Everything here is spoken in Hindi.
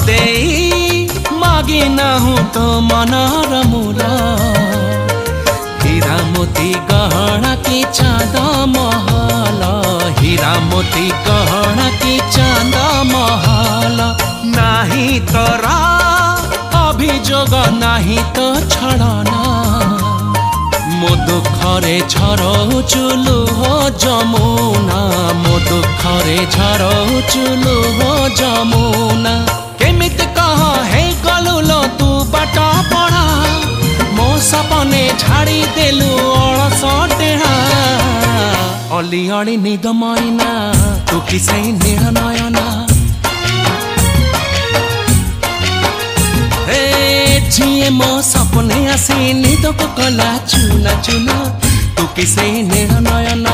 देई मागी नाहु तो मनर मूल हीरा मोती गहना की चांद महल हीरा मोती गहना की चांद महल नाही तोरा अभियोग नाही तो छड़ना मो दुखरे झरौचु लुह जमुना मो दुखरे झरौचु लुह जमुना केमित कह हे गलुलो तू बाट पड़ा मो सपने झाड़ी देलु अलस टेढ़ा अली अली निद मैना तू किसे नील नयना झिए मो सपने आसी निद को कला चुना चुना तू किसे नील नयना।